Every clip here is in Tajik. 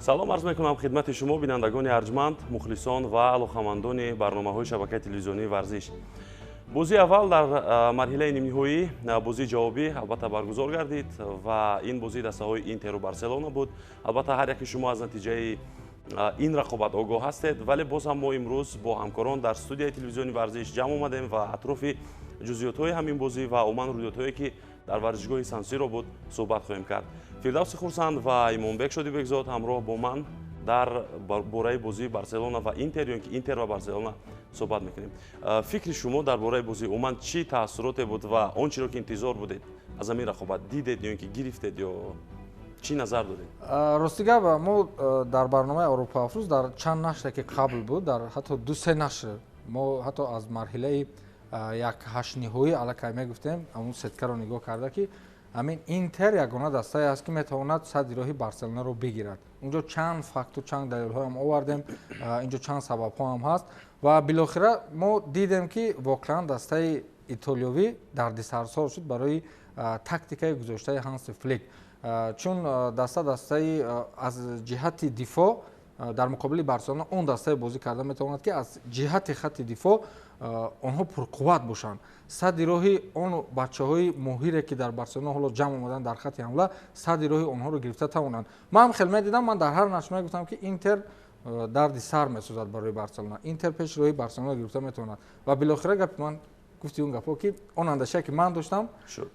салом арз мекунам хидмати шумо бинандагони арҷманд, мухлисон ва алоқамандони барномаҳои шабакаи телевизионии варзиш. бозии аввал дар марҳилаи нимниҳоӣ бозии ҷавобӣ албатта баргузор гардид ва ин бозии дастаҳои Интеру Барселона буд. Албатта ҳар яки шумо аз натиҷаи ин рақобат огоҳ ҳастед, вале боз ҳам мо имрӯз бо ҳамкорон дар студияи телевизиони варзиш ҷамъ омадем ва атрофи ҷузъиётҳои ҳамин бозӣ ва умуман рӯйдодҳое ки дар варзишгоҳи Сан-Сиро буд суҳбат хоҳем кард. Фирдавси Хурсанд ва Имонбек Шодибекзод ҳамроҳ бо ман дар бораи бозии Барселона ва Интер ё ки Интер ва Барселона суҳбат мекунем. Фикри шумо дар бораи бозии умуман чӣ таассуроте буд ва он чиро ки интизор будед аз ҳамин рақобат дидед ё ки гирифтед ё чӣ назар додед? Рости гап, мо дар барномаи Авропаафрӯз дар чанд нашре ки қабл буд, дар ҳатто 2-3 нашр мо ҳатто аз марҳилаи як ҳаштниҳоӣ аллакай мегуфтем, амун сеткаро нигоҳ карда ки ҳамин Интер ягона дастае аст ки метавонад садди роҳи Барселонаро бигирад. Унҷо чанд факту чанд далелҳоям овардем, инҷо чанд сабабҳо ҳам ҳаст ва билохира мо дидем ки воқеан дастаи итолиёвӣ дардисарсор шуд барои тактикаи гузоштаи Ҳанси Флик. Чун дастаи аз ҷиҳати дифоъ дар муқобили Барселона он дастае бозӣ карда метавонад ки аз ҷиҳати хатти дифоъ онҳо пурқувват бошанд. Садди роҳи он бачаҳои моҳире ки дар Барселона ҳоло ҷамъ омаданд дар хатти ҳамла, садди роҳи онҳоро гирифта тавонанд. Ман хел медидам, ман дар ҳар нашр мегуфтам ки Интер дарди сар месозад барои Барселона. Интер пеши роҳи Барселона гирифта метавонад ва билохира гапи ман гуфти он гапҳо ки он андешае ки ман доштам,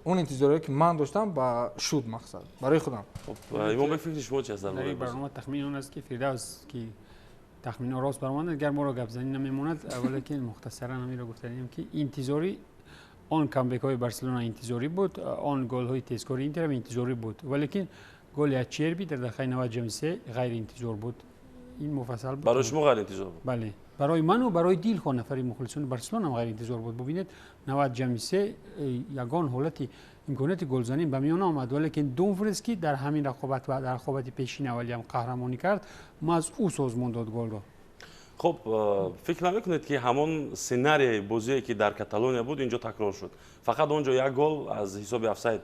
он интизорие ки ман доштам ба шуд мақсад барои худам. Имонбек фикри шумо чӣ аст дар бораи барнома? Тахмин он аст ки Фирдавс ки тахмино рост баромадад, гар моро гапзанӣ намемонад, валекин мухтасаран ҳаминро гуфтанем ки интизори он камбекҳои Барселона интизорӣ буд, он голҳои тезкори Интер ҳам интизорӣ буд, валекин голи Ачерби дар дақиқаи 93 ғайриинтизор буд. ин муфассал буд. Барои шумо ғайриинтизор буд? Бале. Барои ману барои дилхо нафари мухлисони Барселона ҳам ғайриинтизор буд. Бубинед 93 ягон ҳолати имконияти голзанӣ ба миёна омад, валекин Думфрис ки дар ҳамин рақобат ва дар рақобати пешини аввалӣ ҳам қаҳрамонӣ кард, маз ӯ созмон дод голро. хуб, фикр намекунед ки ҳамон сценарияи бозие ки дар Каталония буд инҷо такрор шуд? Фақат он ҷо як гол аз ҳисоби офсайд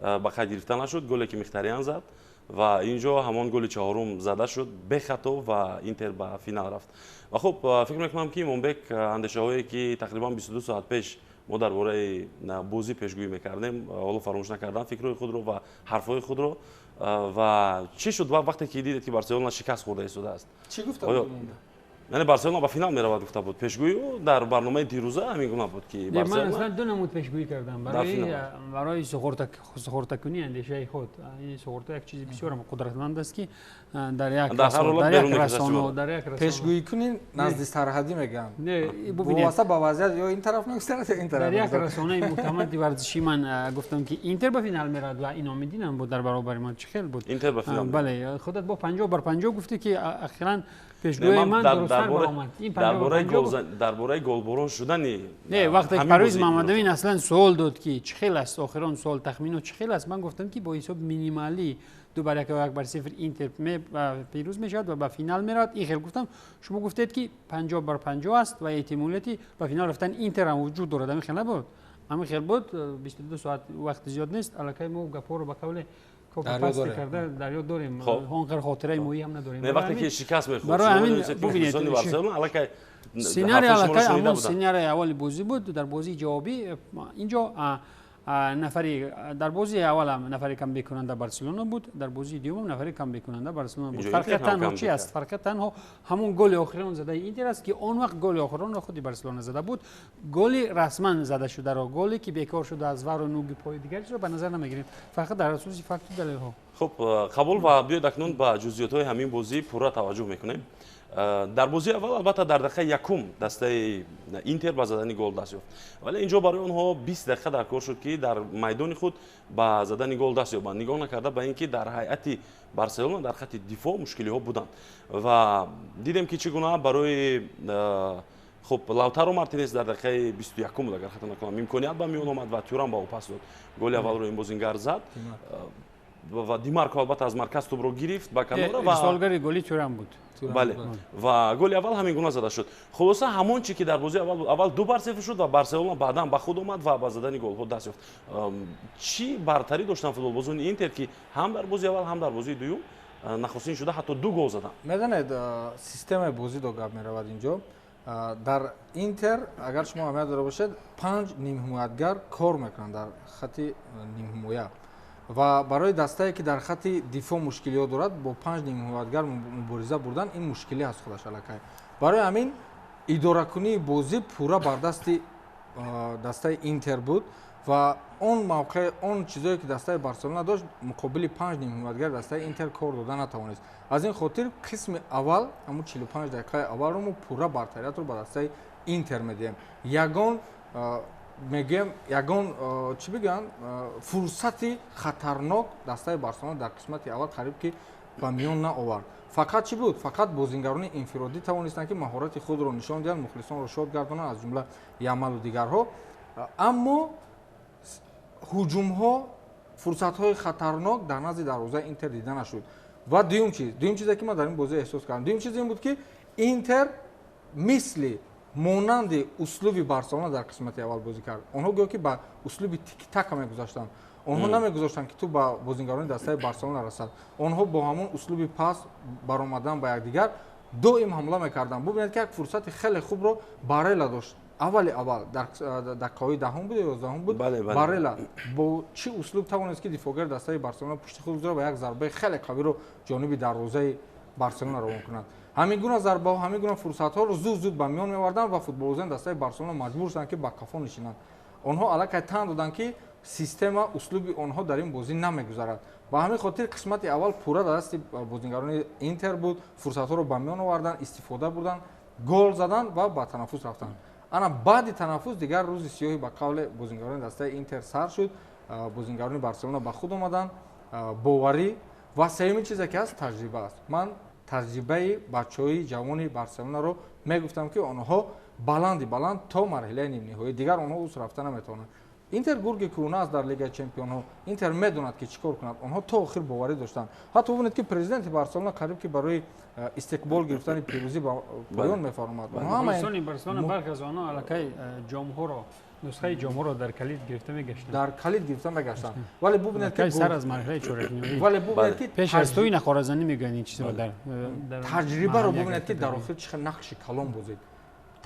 ба қайд гирифта нашуд, голе ки Михтариян зад ва инҷо ҳамон голи чаҳорум зада шуд бехато ва Интер ба финал рафт. Ва хуб, фикр мекунам ки Имонбек андешаҳое ки тақрибан 22 соат пеш мо дар бораи бозӣ пешгӯӣ мекардем, ҳоло фаромӯш накардан фикрҳои худро ва ҳарфҳои худро. Ва чӣ шуд вақте ки дидед ки Барселона шикаст хӯрда истодааст? Чӣ гуфта? яъне Барселона ба финал меравад гуфта буд. Пешгӯӣ дар барномаи дирӯза ҳамин гуна буд ки Барселона ман аслан ду намуд пешгӯӣ кардам барои сухуртакунии андешаи худ. Ин сухурта як чизи бисёр қудратманд аст ки дар як расона пешгӯӣ кунин назди сарҳадӣ мегӯям. Вобаста ба вазъият ё ин тараф мегузарад ё ин тараф. Дар як расонаи муътамади варзишӣ ман гуфтам ки Интер ба финал меравад ва иномидинам буд дар баробари ман. Чӣ хел буд? Интер ба финал. Бале, худат бо 50/50 гуфтӣ ки ахиран пешгӯии ман дурусттар баромад. дар бораи голборон шудани не вақте ки Парвиз Мамадовин аслан суол дод ки чӣ хел аст охирон суол тахмино чӣ хел аст, ман гуфтам ки бо ҳисоби минималӣ 2-1 ва 1-0 Интер пирӯз мешавад ва ба финал меравад. ин хел гуфтам. Шумо гуфтед ки 50/50 аст ва эҳтимолияти ба финал рафтани Интер ҳам вуҷуд дорад. ҳамин хел набуд? ҳамин хел буд. 22 соат вақти зиёд нест. Аллакай мо гапҳоро ба қавли копипасти карда дар ёд дорем. онқадр хотираи моҳӣ ҳам надорем. Не вақте ки шикаст мехӯрд. барои ҳамин бубинед сценарий ҳамон сценарияи аввали бозӣ буд. дар бозии ҷавобӣ инҷо нафари дар бозии аввал нафари камбеккунанда Барселона буд, дар бозии дуюмам нафари камбеккунанда Барселона буд. фарқи танҳо чи аст? фарқи танҳо ҳамон голи охирон задаи Интер аст ки он вақт голи охиронро худи Барселона зада буд. голи расман зада шударо, голе ки бекор шуда аз вару нуги пои дигариро ба назар намегирем. фақат дар асоси факту далелҳо. хуб, қабул ва биёед акнун ба ҷузъиётҳои ҳамин бозӣ пурра таваҷҷӯҳ мекунем. дар бозии аввал албатта дар дақиқаи якум дастаи Интер ба задани гол даст ёфт, вале инҷо барои онҳо 20 дақиқа дар кор шуд ки дар майдони худ ба задани гол даст ёбанд, нигоҳ накарда ба ин ки дар ҳайати Барселона дар хатти дифоъ мушкилиҳо буданд ва дидем ки чӣ гуна барои хуб Лаутаро Мартинес дар дақиқаи 21 буд агар хато накунам имконият ба миён омад ва Тюрам ба ӯ пас дод. голи аввалро ин бозингар зад ва Димарко албатта аз марказ тӯбро гирифт ба канора ва солгари голи Тюрам буд. бале ва голи аввал ҳамин гуна зада шуд. хулоса ҳамон чӣ ки дар бозии аввал буд, аввал 2-0 шуд ва Барселона баъдан ба худ омад ва ба задани голҳо даст ёфт. чӣ бартарӣ доштанд футболбозони Интер ки ҳам дар бозии аввал ҳам дар бозии дуюм нахустин шуда ҳатто 2 гол задан. медонед системаи бозидо гап меравад инҷо. дар Интер агар шумо аҳамият дора бошед 5 нимҳимоятгар кор мекунанд дар хати нимҳимоя ва барои дастае ки дар хати дифоъ мушкилиёт дорад бо 5 нимҳимоятгар мубориза бурдан ин мушкилӣ ҳаст худаш аллакай. барои ҳамин идоракунии бозӣ пурра бар дастаи Интер буд ва он мавқеъ он чизое ки дастаи Барселона дошт муқобили 5 нимҳимоятгар дастаи Интер кор дода натавонист. аз ин хотир қисми аввал ҳамун 45 дақиқаи аввалро мо пурра бартариятро ба дастаи Интер медиҳем. ягон чӣ бигӯянд фурсати хатарнок дастаи Барселона дар қисмати аввал қариб ки ба миён наовард. фақат чӣ буд? фақат бозингарони инфиродӣ тавонистанд ки маҳорати худро нишон диҳанд, мухлисонро шод гардонанд, аз ҷумла Ямалу дигарҳо. аммо ҳуҷумҳо, фурсатҳои хатарнок дар назди дарвозаи Интер дида нашуд. ва дуюм чизе ки ман дар ин бозӣ эҳсос кардам, дуюм чиз ин буд ки Интер мисли монанди услуби Барселона дар қисмати аввал бозӣ кард. онҳо гӯё ки ба услуби тики-така мегузаштанд. онҳо намегузоштанд ки ту ба бозингарони дастаи Барселона расад. онҳо бо ҳамун услуби пас баромадан ба якдигар доим ҳамла мекарданд. бубинед ки як фурсати хеле хубро Барела дошт. аввали аввал дар дақиқаҳои 10 буд ё 11 буд. Барела бо чӣ услуб тавонист ки дифоъгари дастаи Барселона пушти худ гузора ва як зарбаи хеле қавиро ҷониби дарвозаи Барселона равон кунад. ҳамин гуна зарбаҳо, ҳамин гуна фурсатҳоро зуд ба миён меварданд ва футболбозони дастаи Барселона маҷбур шуданд ки ба кафо нишинанд. онҳо аллакай тан доданд ки система услуби онҳо дар ин бозӣ намегузарад. ба ҳамин хотир қисмати аввал пурра дар дасти бозингарони Интер буд. фурсатҳоро ба миён оварданд, истифода бурданд, гол заданд ва ба танаффус рафтанд. ана баъди танаффус дигар рӯзи сиёҳи ба қавли бозингарони дастаи Интер сар шуд. бозингарони Барселона ба худ омаданд, боварӣ ва сеюмин чизе ки ҳаст таҷриба аст. ман таҷрибаи бачаҳои ҷавони Барселонаро мегуфтам ки онҳо баланд то марҳилаи нимниҳоӣ дигар онҳо уз рафта наметавонанд. Интер гурги кӯна аст дар Лигаи Чемпионҳо. Интер медонад ки чӣ кор кунад. онҳо то охир боварӣ доштанд. ҳатто бубинед ки президенти Барселона қариб ки барои истиқбол гирифтани пирӯзӣ ба поён мефармад. Барселона барх аз онҳо аллакай ҷомҳоро нусхаи ҷомҳоро дар калид гирифта мегаштанд. дар калид гирифта мегаштанд. вале бубинед ки сар аз марҳилаи чоракниҳоӣ. вале бубинед ки пеш аз туи нахоразанӣ мегӯянд ин чизро дар таҷрибаро бубинед ки дар охир чӣ хел нақши калон бозид.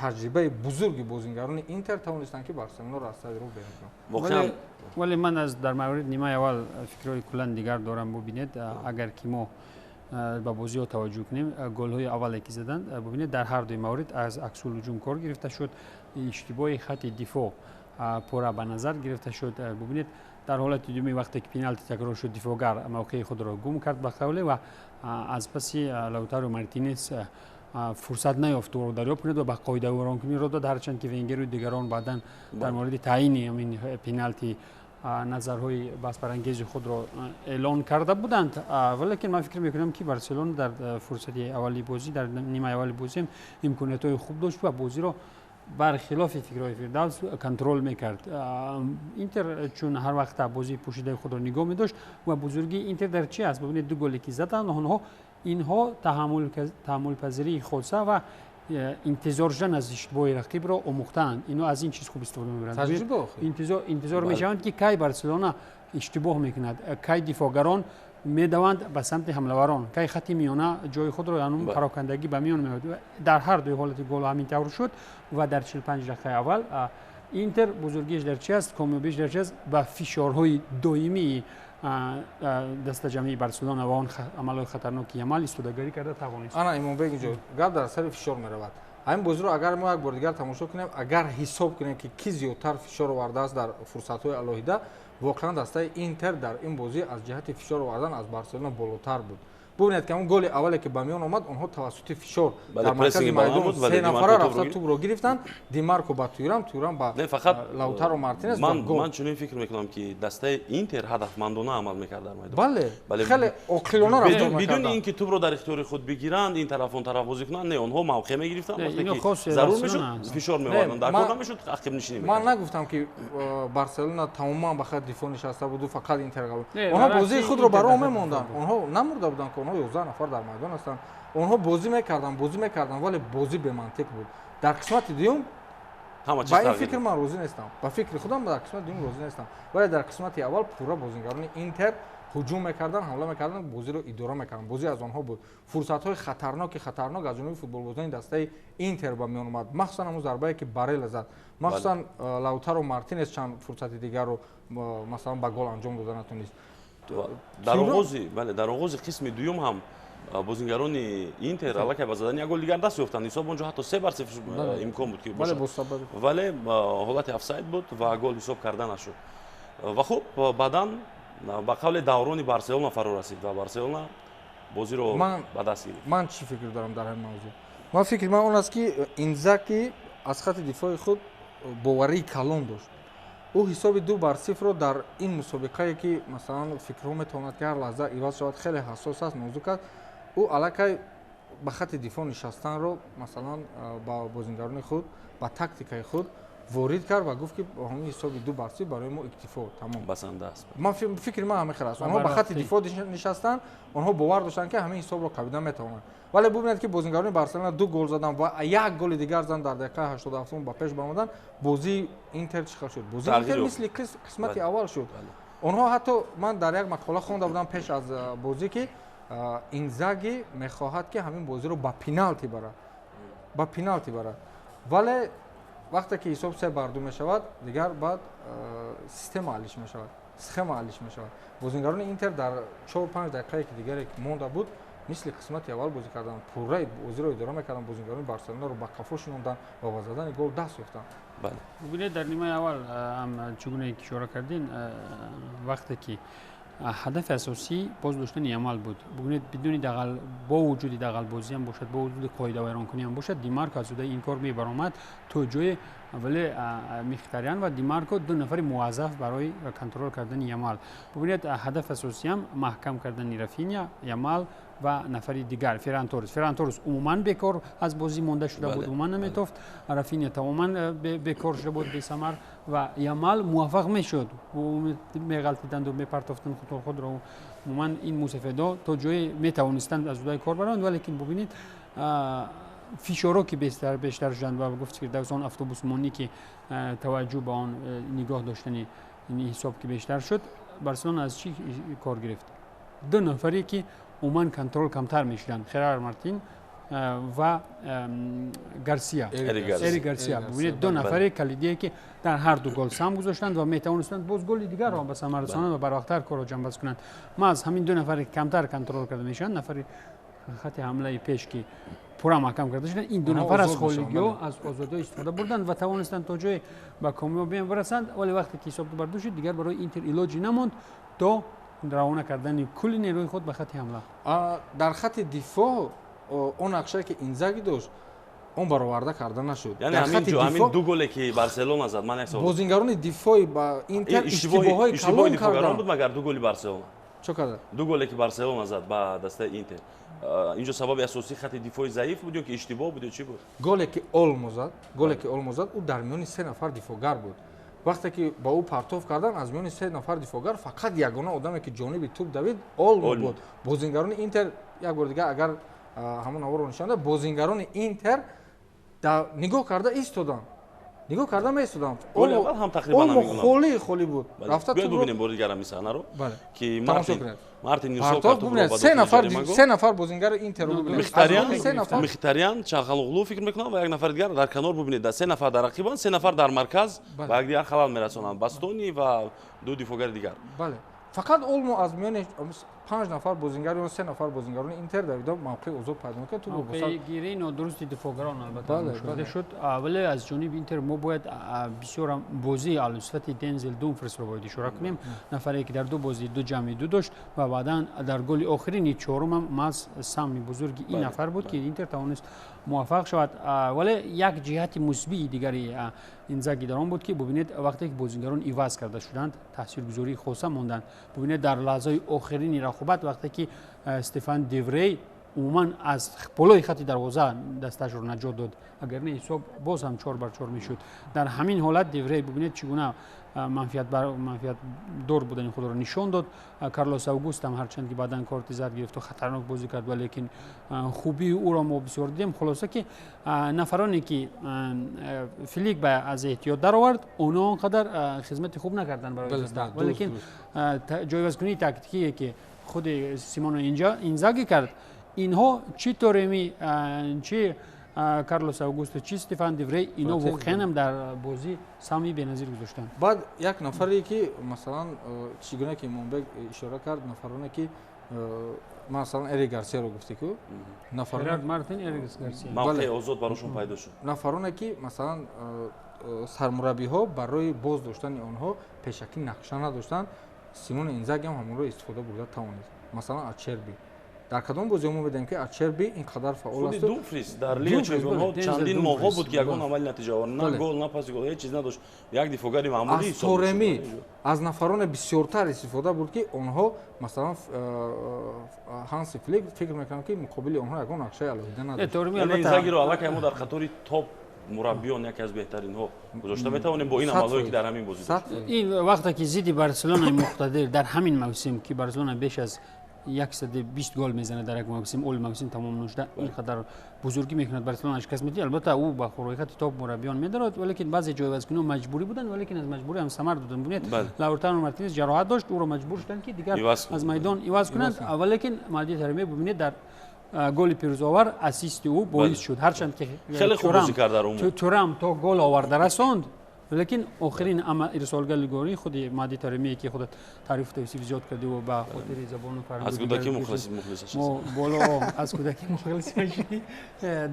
таҷрибаи бузурги бозингарони Интер тавонистанд ки Барселонаро аз сади роҳ берон кунанд. вале ман аз дар мавриди нимаи аввал фикрҳои куллан дигар дорам. бубинед агар ки мо ба бозиҳо таваҷҷӯҳ кунем, голҳои аввале ки заданд, бубинед дар ҳар дуи маврид аз аксулҳуҷум кор гирифта шуд, иштибоҳи хати дифоъ пурра ба назар гирифта шуд. бубинед дар ҳолати дуюми вақте ки пеналти такрор шуд, дифоъгар мавқеи худро гум кард ба қавле ва аз паси Лаутаро Мартинес фурсат наёфт ӯро дарёб кунад ва ба қоида ӯронкуниро дод, ҳарчанд ки Венгеру дигарон баъдан дар мавриди таъини ҳамин пеналти назарҳои баҳсбарангези худро эълон карда буданд. валекин ман фикр мекунам ки Барселона дар фурсати аввали бозӣ, дар нимаи аввали бозӣ имкониятҳои хуб дошт ва бозиро бархилофи фикрҳои Фирдавс контрол мекард. Интер чун ҳар вақт бозии пӯшидаи худро нигоҳ медошт ва бузургии Интер дар чи аст? бубинед ду голе ки заданд, инҳо таҳаммулпазирии хоса ва интизор шудан аз иштибоҳи рақибро омӯхтаанд. инҳо аз ин чиз хуб истифода мебаранд. интизор мешаванд ки кай Барселона иштибоҳ мекунад, кай дифоъгарон медаванд ба самти ҳамлаварон, кай хати миёна ҷои худро парокандагӣ ба миён меорад. дар ҳар дуи ҳолати гол ҳамин тавр шуд ва дар 45 дақиқаи аввал Интер бузургиаш дар чи аст, комёбиш дар чи аст? ба фишорҳои доимии дастаҷамъии Барселона ва он амалҳои хатарноки Ямал истодагарӣ карда тавонист. ана Имонбек инҷо гап дар сари фишор меравад. ҳамин бозиро агар мо як бор дигар тамошо кунем, агар ҳисоб кунем ки ки зиёдтар фишор овардааст дар фурсатҳои алоҳида, воқеан дастаи Интер дар ин бозӣ аз ҷиҳати фишор овардан аз Барселона болотар буд. бубинед ки ҳамун голи аввале ки ба миён омад, онҳо тавассути фишор дар маркази майдон се нафара рафта тӯбро гирифтанд. Димарко ба Тюрам ба Лаутаро Мартинес ба гол. ман чунин фикр мекунам ки дастаи Интер ҳадафмандона амал мекард дар майдон. бале хеле оқилона рафтор мекарданд. бидуни ин ки тӯбро дар ихтиёри худ бигиранд, ин тараф он тараф бозӣ кунанд, не, онҳо мавқеъ мегирифтанд, вақте ки зарур мешуд фишор меоварданд, дар кор намешуд ақиб нишинӣ мекарданд. ман нагуфтам ки Барселона тамоман ба хати дифоъ нишаста буду, фақат Интер гал. онҳо бозии худро ба роҳ мемонданд. онҳо намурда буданд ки онҳо 11 нафар дар майдон ҳастанд. онҳо бозӣ мекарданд, вале бозӣ бемантиқ буд. дар қисмати дуюм ба ин фикр ман розӣ нестам. ба фикри худам дар қисмати дуюм розӣ нестам. вале дар қисмати аввал пурра бозингарони Интер ҳуҷум мекардан, ҳамла мекардан, бозиро идора мекарданд. Бозӣ аз онҳо буд. Фурсатҳои хатарноки аз ҷониби футболбозони дастаи Интер ба миён омад. Махсусан ҳамун зарбае ки Барелла зад. Махсусан Лаутаро Мартинес чанд фурсати дигарро масалан ба гол анҷом дода натонист. дар оғози қисми дуюм ҳам бозингарони Интер аллакай ба задани як гол дигар даст ёфтанд. Ҳисоб онҷо ҳатто 3-0 имкон буд ки бошад. Вале ҳолати офсайд буд ва гол ҳисоб карда нашуд. Ва хуб баъдан ба қавле даврони Барселона фаро расид ва Барселона бозиро ба даст гирифт. Ман чӣ фикр дорам дар ҳамин мавзӯъ? Ман фикри ман он аст ки Инзаги аз хати дифои худ боварии калон дошт. ӯ ҳисоби 2-0-ро дар ин мусобиқае ки масалан фикрҳо метавонад ки ҳар лаҳза иваз шавад, хеле ҳассос аст, нозук аст, ӯ аллакай ба хати дифоъ нишастанро масалан ба бозингарони худ ба тактикаи худ ворид кард ва гуфт ки ба ҳамин ҳисоби 2-0 барои мо иктифо тамом. Басанда аст. Ман фикри ман ҳамин хел аст. Онҳо ба хати дифоъ нишастанд, онҳо бовар доштанд ки ҳамин ҳисобро кавида метавонанд. Вале бубинед ки бозингарони Барселона 2 гол задан ва як голи дигар задан дар дақиқаи 87 ба пеш баромадан, бозии Интер чӣ хел шуд? Бозии Интер мисли қисмати аввал шуд. онҳо ҳатто ман дар як мақола хонда будам пеш аз бозӣ ки Инзаги мехоҳад ки ҳамин бозиро ба пеналти барад. Вале вақте ки ҳисоб 3-2 мешавад, дигар баъд система алиш мешавад, схема алиш мешавад. Бозингарони Интер дар 4-5 дақиқае ки дигаре монда буд, мисли қисмати аввал бозӣ кардан, пурраи бозиро идора мекардан, бозингарони Барселонаро ба қафо шинондан ва ба задани гол даст ёфтанд. Бубинед дар нимаи аввал чугуне ки ишора кардин, вақте ки ҳадафи асосӣ боз доштани Ямал буд. Бубинед бидуни дағал, бо вуҷуди дағалбозӣ ҳам бошад, бо вуҷуди қоидавайронкунӣ ҳам бошад, Димарко аз ӯдаи ин кор мебаромад то ҷои вале Михтарян ва Димарко ду нафари муаззаф барои контрол кардани Ямал. Бубинед ҳадафи асосӣ ҳам маҳкам кардани Рафиня, Ямал ва нафари дигар Ферран Торрес умуман бекор аз бозӣ монда шуда буд, умуман наметофт. Рафиня тамоман бекор шуда буд, бесамар, ва Ямал муваффақ мешуд, меғалтиданду мепартофтанд худро. Умуман ин мусафедо то ҷое метавонистанд аз ӯдаи кор баранд, вале бубинед фишоро ки бештар шуданд ва гуфт Фирдавс он автобусмонӣ ки таваҷҷӯҳ ба он нигоҳ доштани ҳисоб ки бештар шуд, Барселона аз чӣ кор гирифт? Ду нафаре ки умуман контрол камтар мешуданд, Херар Мартин ва Гарсия, Эрик Гарсия. Бубинед ду нафаре калидие ки дар ҳар ду гол сам гузоштанд ва метавонистанд боз голи дигарро ба самар расонанд ва барвақтар корро ҷамъбаст кунанд. Маҳз ҳамин ду нафаре камтар контрол карда мешаванд, нафари хати ҳамлаи пеш ки пурра маҳкам карда шуданд, ин ду нафар аз холигиҳо, аз озодиҳо истифода бурданд ва тавонистанд то ҷое ба комёбӣ барасанд. Вале вақте ки ҳисоб 2-2 шуд, дигар барои Интер илоҷи намонд то равона кардани кулли нерӯи худ ба хати ҳамла. Дар хати дифоъ он нақшае ки Инзаги дошт, он бароварда карда нашуд. Яъне ҳамин ду голе ки Барселона зад, ман як савол. Бозингарони дифои ба Интер иштибоҳҳои калон карданд. Буд магар ду голи Барселона. Чо карда? Ду голе ки Барселона зад ба дастаи Интер. Инҷо сабаби асосии хати дифои заиф буд ё ки иштибоҳ буд ё чӣ буд? Голе ки Олмо зад, ӯ дар миёни 3 нафар дифоъгар буд. Вақте ки ба ӯ партоф кардан, аз миёни 3 нафар дифоъгар фақат ягона одаме ки ҷониби туп давид Олмо буд. Бозингарони Интер, як бор дигар агар ҳамон наворро нишонда, бозингарони Интер нигоҳ карда истоданд. Нигоҳ карда меистоданд. Олмо холӣ буд. Рафта ту бубинем бори дигара мисаънаро ки Мартин партоф бубинед 3 нафар бозингари Интер бубинед. Михтарян, Чағалоғлу фикр мекунанд ва як нафари дигар дар канор бубинед. 3 нафар дар рақибанд, 3 нафар дар марказ ва як дигар халал мерасонанд. Бастони ва ду дифоъгари дигар. Бале. Фақат Олмо аз миёни 5 нафар бозингари он 3 нафар бозингарони Интер давида мавқеъ озод пайдо мекард. Ту гирии нодурусти дифоъгарон албатта шуда шуд. Вале аз ҷониби Интер мо бояд бисёр бозии алусифати Дензел Думфрисро бояд ишора кунем. Нафаре ки дар ду бозӣ ду ҷамъи ду дошт ва баъдан дар голи охирини чорумам маҳз сами бузурги ин нафар буд ки Интер тавонист муваффақ шавад. Вале як ҷиҳати мусбии дигари Инзаги дар он буд ки бубинед вақте ки бозингарон иваз карда шуданд, таъсиргузории хоса монданд. Бубинед дар лаҳзаи охирини рақобат вақте ки Стефан Деврей عموما از بالای خط دروازه دستش رو نجات داد اگر نه حساب باز هم 4 بر 4 میشد در همین حالت دیوری ببینید چگونه منفیت دور بودن خود را نشان داد کارلوس اوگوست هم هرچند که بعداً کارت زرد گرفت و خطرناک بازی کرد ولیکن خوبی او را ما بسیار دیدیم خلاصه که نفرانی که فلیک به از احتیاط در آورد اونا انقدر خدمت خوب نکردن برای دست ولیکن جایگزینی تاکتیکی که خود سیمونو اینزاگی کرد اینها چی تورمی چی کارلوس اوگوستو چی استفان دیوری اینا واقعا هم در بازی سامی بی‌نظیر گذاشتن بعد یک نفری که مثلا چیگونه که منبع اشاره کرد نفرانی که مثلا اریک گارسیا رو گفتی که نفران مارتین اریک گارسیا موقع آزاد براشون پیدا شد نفرانی که مثلا سرمربی ها برای باز داشتن آنها پیشکی نقشه نداشتن سیمون اینزاگی هم همون رو استفاده برده توانست مثلا اچربی در کدام بازی ما می‌دیدیم که اچربی اینقدر فعال است دومفریز در لیگ چمپیون‌ها چندین موقع بود که یگان عمل نتیجه آورد نه گل نه پاس گل هیچ چیز نداشت یک دفاعگری معمولی از تورمی از نفران بسیارتر استفاده بود که آنها مثلا هانس فلیک فکر می‌کنم که مقابل آنها یگان نقشه علیحده نداشت تورمی اینزاگی رو الان که ما در خطوری توپ مربیان یکی از بهترین ها گذاشته میتوانیم با این عملایی که در همین بازی داشت این وقتی که زیدی بارسلونا مقتدر در همین موسم که بارسلونا بیش از 120 گل میزنه در یک موسم اول موسم تمام نشده اینقدر بزرگی میکند بارسلونا شکست میده البته او با خروجات توپ مربیان میدارد ولیکن بعضی جایگزین‌ها مجبوری بودن ولیکن از مجبوری هم ثمر دادن ببینید لاورتانو مارتینز جراحت داشت او رو مجبور شدن که دیگر از میدان ایواز کنند ولیکن مادی ترمی ببینید در گل پیروزآور اسیست او باعث شد هرچند که خیلی خوب بازی کرد در اون تورام تو گل آورد رساند لیکن آخرین ارسال گلی خود مادی ترمی که خودت تعریف توصیف زیاد کرده و با خاطر زبان و فرهنگ از کودکی مخلص ما بالا از کودکی مخلص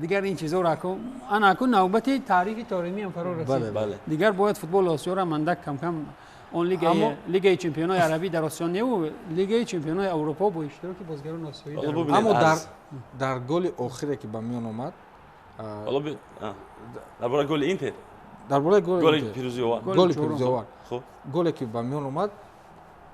دیگر این چیزا را کو انا کو نوبت تاریخ ترمی هم فرا رسید دیگر باید فوتبال آسیا را مندک کم کم اون لیگ چمپیونای عربی در آسیا نه و لیگ چمپیونای اروپا با اشتراک بازیگران آسیایی اما در گل آخری که به میان اومد درباره گل اینتر درباره گل پیروزی آور گلی که به میان اومد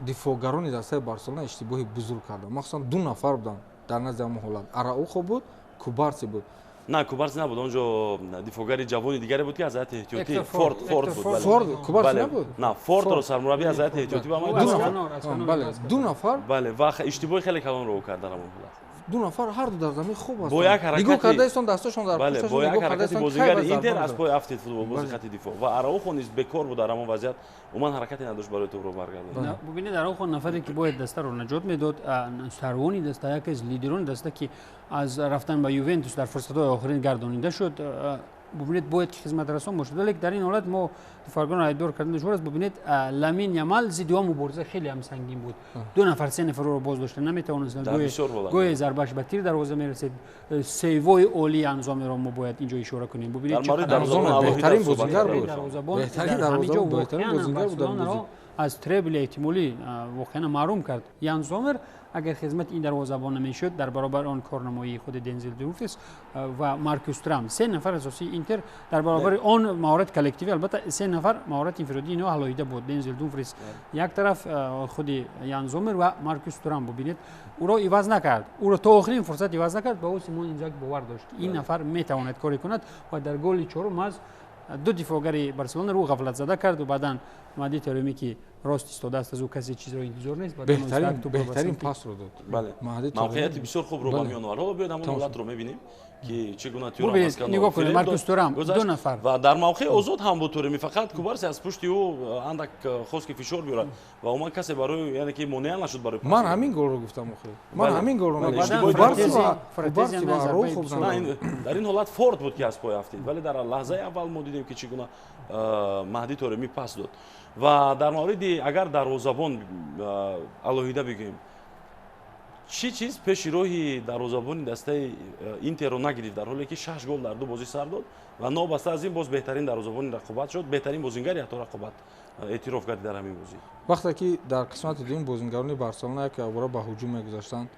دفاعگران دسته بارسلونا اشتباهی بزرگ کردند مخصوصا دو نفر بودند در نزد اون حالت اراوخو بود کوبارسی بود نه کوبارسی نبود اونجا دفاعگر جوانی دیگری بود که از هیئت احتیاطی فورد بود فورد کوبارسی نبود نه فورد رو سرمربی از هیئت احتیاطی با ما دو نفر بله و اشتباه خیلی کلان رو کرد در اون حالت دو نفر هر دو در زمین خوب هستند با یک حرکت نگاه کرده ایشون دستشون در پشتشون با یک حرکت بازیگر اینتر از پای افتید فوتبال بازی خط دفاع و اراوخو نیز بکار بود در همون وضعیت عموما حرکتی نداشت برای تو رو برگردونه ببینید اراوخو نفری که باید دسته رو نجات میداد سروانی دسته یکی از لیدران دسته که از رفتن به یوونتوس در فرصت‌های آخرین گردانیده شد ببینید باید که خدمت رسان باشد ولی در این حالت ما دفاعگران را دور کردن دشوار است ببینید لامین یامال زیدوا مبارزه خیلی هم سنگین بود دو نفر سه نفر رو باز داشتن نمیتونستن گوی ضربهش به تیر دروازه میرسید سیوای اولی انجام رو ما باید اینجا اشاره کنیم ببینید دروازه‌بان بهترین بازیگر بود بهترین دروازه‌بان بهترین بازیگر بود از تریبل احتمالی واقعا محروم کرد یان زومر اگر خدمت این دروازه‌بان نمیشد در برابر آن کارنمایی خود دنزل دومفریز و مارکوس تورام سه نفر اساسی اینتر در برابر آن مهارت کلکتیوی البته سه نفر مهارت انفرادی اینا حلایده بود دنزل دومفریز یک طرف خود یان زومر و مارکوس تورام ببینید او را ایواز نکرد او را تا آخرین فرصت ایواز نکرد با او سیمون اینزاگی باور داشت این نفر میتواند کاری کند و در گل چهارم از دو دفاعگر بارسلونا رو غفلت زده کرد و بعداً مادی ترمی که راست ایستاده است از او کسی چیز رو انتظار نیست بهترین پاس رو داد بله موقعیت بسیار خوب رو با میان آورد حالا بیایم اون حالت رو می‌بینیم که چگونه تورام است نگاه کنید مارکوس تورام دو نفر و در موقع آزاد هم بود تورمی فقط کوبارسی از پشت او اندک خواست که فشار بیاره و اون کسی برای یعنی که مانع نشد برای من همین گل رو گفتم من همین گل رو کوبارسی و اراوخو در این حالت فورد بود که از پای افتید ولی در لحظه اول ما دیدیم که چگونه مهدی تورمی پاس داد و در مورد اگر دروازه‌بان الوهیده بگیم چی چیز پیش روی دروازه‌بان دسته اینتر رو نگرفت در حالی که 6 گل در دو بازی سر داد و نوبسته از این باز بهترین دروازه‌بان رقابت شد بهترین بازیگر حتی رقابت اعتراف کرد در همین بازی وقتی که در قسمت دوم بازیگران بارسلونا که اوبرا به هجوم می‌گذاشتن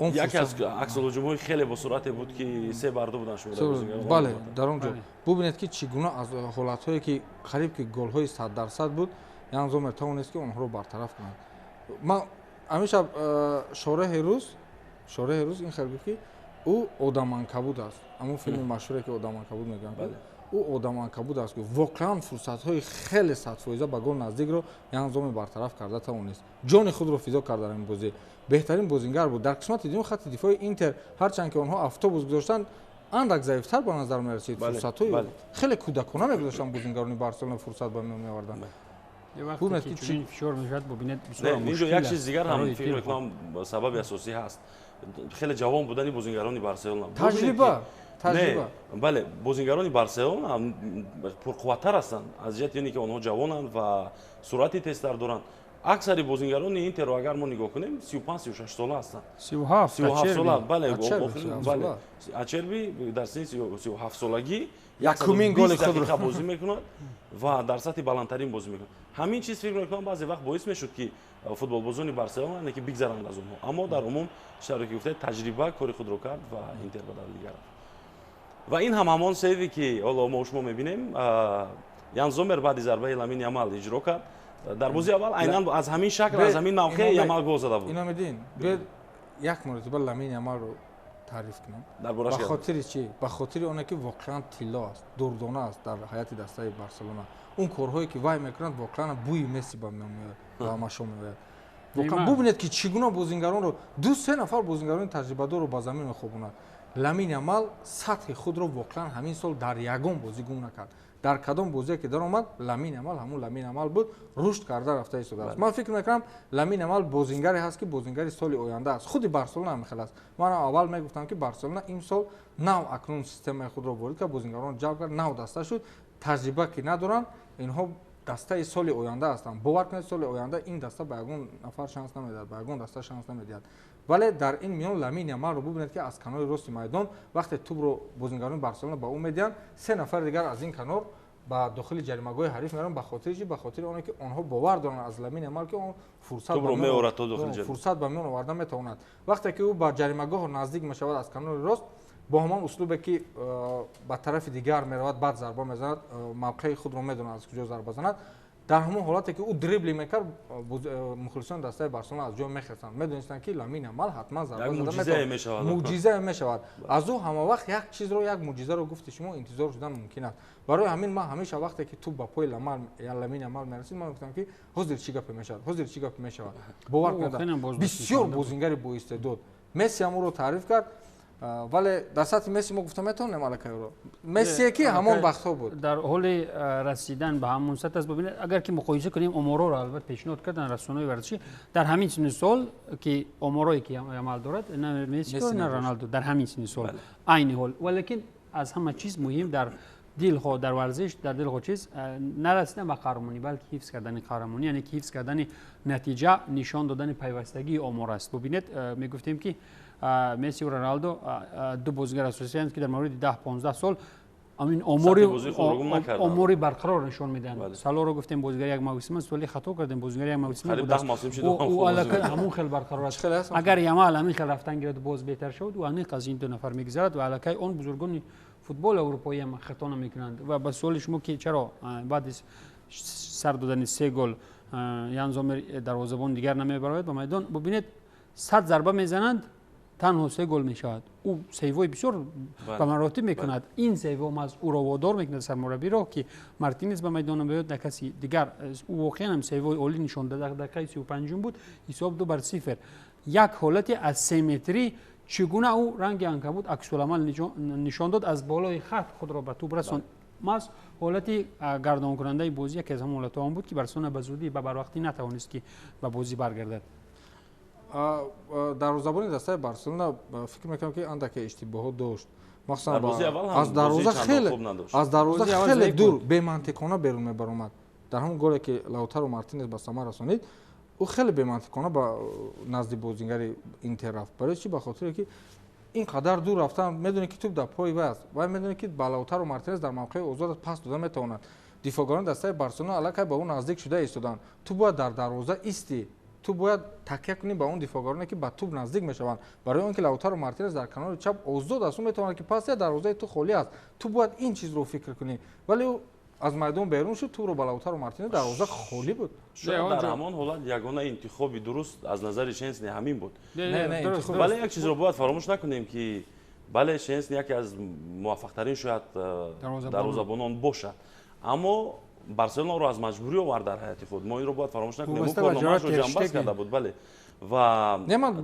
یکی از عکس الهجوم‌های خیلی با سرعت بود که 3 بر 2 بودن شده بله در اونجا ببینید که چگونه از حالت‌هایی که قریب که گل‌های 100% بود یعنی زومر توانست که اونها رو برطرف کند من همیشه شورای روز این خیلی که ӯ одаманкабуд аст. Ҳамун филми машҳуре ки одаманкабуд мегӯянд. ӯ одаманкабуд аст ки воқеан фурсатҳои хеле садфоиза ба гол наздикро Ян Зомер бартараф карда тавонист. ҷони худро фидо кард дар ин бозӣ. беҳтарин бозингар буд. Дар қисмати дуюм хатти дифои Интер ҳарчанд ки онҳо автобус гузоштанд андак заифтар ба назар мерасид. Фурсатҳои хеле кӯдакона мегузоштанд бозингарони Барселона фурсат ба миён меоварданд. وقتی که چنین فشار میشد ببینید بسیار اینجا مشکل یک است چیز دیگر هم برای فکر تیم میکنم سبب اساسی هست خیلی جوان بودن بازیگران بارسلونا تجربه نه بله بازیگران بارسلونا پرقوتر هستند از جهت اینکه که آنها جوانند و سرعتی تیزتر دارند اکثر بازیگران اینتر رو اگر ما نگاه کنیم 35 36 ساله هستند 37 ساله بله بله اچربی در سن 37 سالگی якумин голи худро бозӣ мекунад ва дар сатҳи баландтарин бозӣ мекунад. Ҳамин чиз фикр мекунам баъзе вақт боис мешуд ки футболбозони Барселона ки бигзаранд аз онҳо. Аммо дар умум чисторо ки гуфтед таҷриба кори худро кард ва Интер ба даври дигар рафт. Ва ин ҳам ҳамон сейви ки ҳоло мо шумо мебинем Ян Зомер баъди зарбаи Ламин Ямал иҷро кард. Дар бозии аввал айнан аз ҳамин шакл аз ҳамин навъе Ямал гол зада буд. Иномедин бед як муратиба Ламин Ямалро تعریف کنم به خاطر چی؟ به خاطر اونه که واقعا طلا است، دردانه است در حیات دسته بارسلونا. اون کارهایی که وای میکنند واقعا بوی مسی به میاد و ماشو میاد. واقعا ببینید که چگونه بازیگران رو دو سه نفر بازیگران تجربه دار رو با زمین میخوابونند. لامین یامال سطح خود رو واقعا همین سال در یگان بازیگون نکرد. در کدام بازی که در اومد لامین یامال همون لامین یامال بود رشد کرده رفته ایستاده است. من فکر میکنم لامین یامال بازیگری هست که بازیگری سال آینده است. خود بارسلونا هم خلاص. من اول میگفتم که بارسلونا این سال نو اکنون سیستم خود رو وارد کرد بازیگران جلب کرد نو دسته شد تجربه که ندارن اینها دسته سال آینده هستند. باور کنید سال آینده این دسته به یگان نفر شانس نمیداد به یگان دسته شانس نمیداد. ولی در این میان لامین یامال رو ببینید که از کنار راست میدان وقتی توپ رو بازیگران بارسلونا با اون میدن سه نفر دیگر از این کنار با داخل جریمه‌گاه حریف میرن به خاطر چی به خاطر اونه که آنها باور دارن از لامین یامال که اون فرصت به میان آوردن میتواند وقتی که او با جریمه‌گاه نزدیک میشود از کنار راست با همان اسلوبی که به طرف دیگر میرود بعد ضربه میزند موقع خود رو میدونه از کجا ضربه بزند در همون حالتی که او دریبل میکرد مخلصان دسته بارسلونا از جا میخواستند میدونستند که لامین یامال حتما ضربه زده معجزه میشود از او همه وقت یک چیز رو یک معجزه رو گفت شما انتظار شدن ممکن است برای همین ما همیشه وقتی که تو با پای لامین یامال میرسید ما گفتم که حاضر چی گپ میشود حاضر چی گپ میشود باور کنید بسیار بازیگر با استعداد مسی هم رو تعریف کرد ولی در سطح مسی ما گفتم میتونم مالکای رو مسی که همون وقت‌ها بود در حال رسیدن به همون سطح است ببینید اگر که مقایسه کنیم امورا رو البته پیشنهاد کردن رسانه‌های ورزشی در همین سن سال که امورایی که یامال دارد نه مسی نه رونالدو در همین سن سال عین حال ولیکن از همه چیز مهم در دل خود در ورزش در دل خود چیز نرسیدن به قهرمانی بلکه حفظ کردن قهرمانی یعنی حفظ کردن نتیجه نشان دادن پیوستگی امور است ببینید میگفتیم که مسی و رونالدو دو بازیگر اساسی هستند که در مورد 10 15 سال همین اموری برقرار نشون میدن سالا رو گفتیم بازیگر یک موسم است ولی خطا کردیم بازیگر یک موسم بود او علاقه همون خیلی برقرار است اگر یامال همین خیلی رفتن گرفت باز بهتر شد و عمیق از این دو نفر میگذرد و علاقه اون بزرگان فوتبال اروپایی هم خطا نمیکنند و به سوال شما که چرا بعد از سر دادن 3 گل یان زومر دروازه‌بان دیگر نمیبرد به میدان ببینید 100 ضربه میزنند تنها 3 گل میشود او سیوای بسیار به مراتب میکند این سیو از او رو وادار میکند سرمربی را که مارتینز به میدان بیاد نه کسی دیگر او واقعا هم سیوای عالی نشان داد در دقیقه 35 بود حساب 2-0 یک حالت از 3 متری چگونه او رنگ عنکبوت عکس العمل نشان داد از بالای خط خود را به توپ رساند ماست حالتی گردان کننده بازی که از همون حالت هم بود که بارسلونا به زودی به بروقتی نتوانست که به بازی برگردد دروازه‌بان دسته بارسلونا فکر میکنم که اندک اشتباهات داشت مخصوصا از دروازه خیلی دور به منطقانه بیرون میبرد در همون گلی که لاوتارو مارتینز به ثمر رسانید او خیلی به منطقانه با نزد بازیگر اینتر رفت برای چی به خاطر که اینقدر دور رفتن میدونه که توپ در پای وی است و میدونه که با لاوتارو مارتینز در موقع آزاد پاس دادن میتواند دفاعگران دسته بارسلونا علاقه به اون نزدیک شده ایستادن تو باید در دروازه ایستی تو باید تکیه کنی به اون دفاعگرانی که با توپ نزدیک میشوند برای اینکه لاوتارو مارتینز در کنار چپ آزاد است میتواند که پاس دروازه تو خالی است تو باید این چیز رو فکر کنی ولی از میدان بیرون شد تو رو با لاوتارو مارتینز دروازه خالی بود شاید در همان حالت یگانه انتخابی درست از نظر شنسنی همین بود نه ولی یک چیز رو باید فراموش نکنیم که бале Шенсни яке аз муваффақтарин шояд дарвозабонон бошад, аммо Барселонаро аз маҷбурӣ овард дар ҳаёти худ. Мо инро бояд фаромӯш накунем. Ӯ корномаашро ҷамъбаст карда буд, бале. ва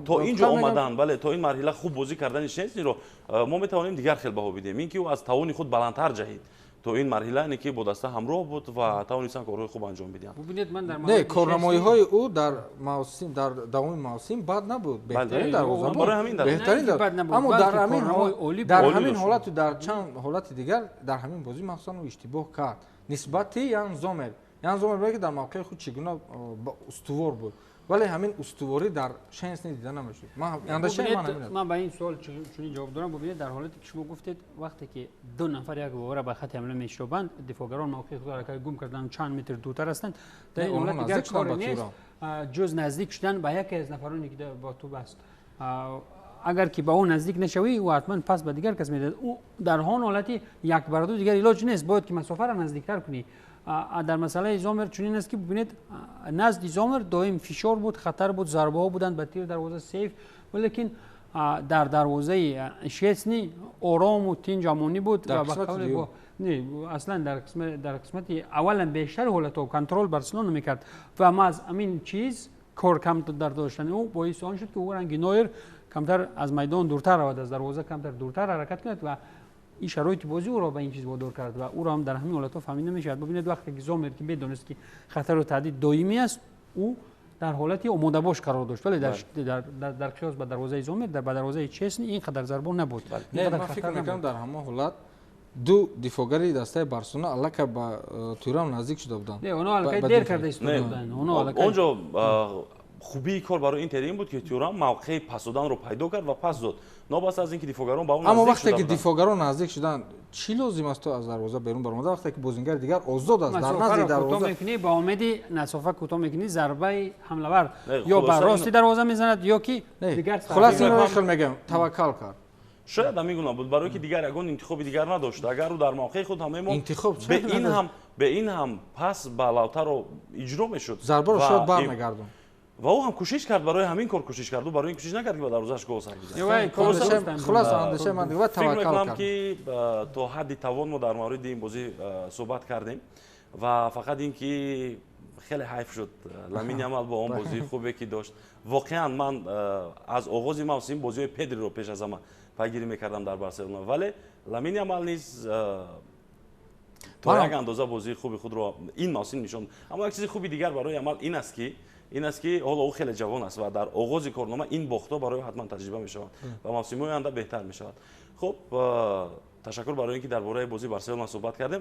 то ин ҷо омадан, бале, то ин марҳила хуб бозӣ кардани Шенсниро мо метавонем дигар хел баҳо бидем. Ин ки ӯ аз тавони худ баландтар ҷаҳид. То ин марҳилае ки бо даста ҳамроҳ буд ва тавонистанд корҳои хуб анҷом бидиҳанд. бубинед ман дар не корнамоиҳои ӯ дар мавсим дар давоми мавсим бад набуд, беҳтарин дарвозабон, барои ҳамин беҳтарин аммо дар ҳамин ҳолату дар чанд ҳолати дигар дар ҳамин бозӣ махсусан ӯ иштибоҳ кард нисбати Ян Зомер. Ян Зомер бо ки дар мавқеи худ чӣ гуна устувор буд, вале ҳамин устуворӣ дар Шенсни дида намешуд. ман ба ин суол чунин ҷавоб дорам. бубинед дар ҳолате ки шумо гуфтед вақте ки ду нафар як вора ба хати ҳамла мешобанд, дифоъгарон мавқеи худро гум кардан чанд метр дуртар ҳастанд, дар ин ҳолат дигар кори нест ҷуз наздик шудан ба яке аз нафароне ки бо ту аст. агар ки ба ӯ наздик нашавӣ ӯ ҳатман пас ба дигар кас медиҳад. ӯ дар ҳон ҳолати як бараду дигар илоҷ нест, бояд ки масофаро наздиктар кунӣ. дар масъалаи Зомер чунин аст ки бубинед назди Зомер доим фишор буд, хатар буд, зарбаҳо буданд ба тир дарвоза сейф, валекин дар дарвозаи Шенсни орому тинҷ амонӣ буд. аслан дар қисмати аввалан бештари ҳолатҳо контрол Барселона мекард ва маъз амин чиз кор камтар доштани ӯ боиси он шуд ки ӯ ранги Нойер камтар аз майдон дуртар равад, аз дарвоза камтар дуртар ҳаракат кунад ва ин шароити бозӣ ӯро ба ин чиз водор кард ва ӯро ҳам дар ҳамин ҳолатҳо фаҳмида мешавад. бубинед вақте ки Зомер ки медонист ки хатару таҳдид доимӣ аст, ӯ дар ҳолати омодабош қарор дошт, вале дар қиёс ба дарвозаи Зомер ба дарвозаи Шенсни ин қадар зарбон набуд. Не, ман фикр мекунам дар ҳамон ҳолат ду дифоъгари дастаи Барселона аллакай ба Тюрам наздик шуда буданд. Не, онҳо аллакай дер карда истода буданд. онҷо хубии кор барои Интер ин буд ки Тюрам мавқеи пасдоданро пайдо кард ва пас дод, нобаста аз ин ки дифоъгарон ба он аммо наздик вақте ки дифоъгарон наздик шуданд, чӣ лозим аст то аз дарвоза берун баромада вақте ки бозингари дигар озод аст дар назди дарвоза мекунӣ ба умеди насофа кӯтоҳ мекунӣ, зарбаи ҳамлавар ё ба рости дарвоза мезанад ё ки дигар хулас инро хел мегӯям таваккал кард. шояд ҳамин гуна буд, барое ки дигар ягон интихоби дигар надошт. агар ӯ дар мавқеи худ ҳам мемонд, интихоб бе ин ҳам пас ба Лавтаро иҷро мешуд, зарбаро шояд бармегардон ва ӯ ҳам кӯшиш кард, барои ҳамин кор кӯшиш кард. ӯ барои ин кӯшиш накард ки ба дарвозааш гол сар бидиҳад. хулас андешаи ман дигар фикр мекунам таваккал ки то ҳадди тавон мо дар мавриди ин бозӣ суҳбат кардем ва фақат ин ки хеле ҳайф шуд Ламин Ямал бо он бозии хубе ки дошт. воқеан ман аз оғози мавсим бозиҳои Педриро пеш аз ҳама пайгирӣ мекардам дар Барселона, вале Ламин Ямал низ то як андоза бозии хуби худро ин мавсим нишон. аммо як чизи хуби дигар барои Ямал ин аст ки ҳоло ӯ хеле ҷавон аст ва дар оғози корнома ин бохтҳо барои ҳатман таҷриба мешаванд ва мавсимҳои оянда беҳтар мешавад. хуб, ташаккур барои ин ки дар бораи бозии Барселона суҳбат кардем.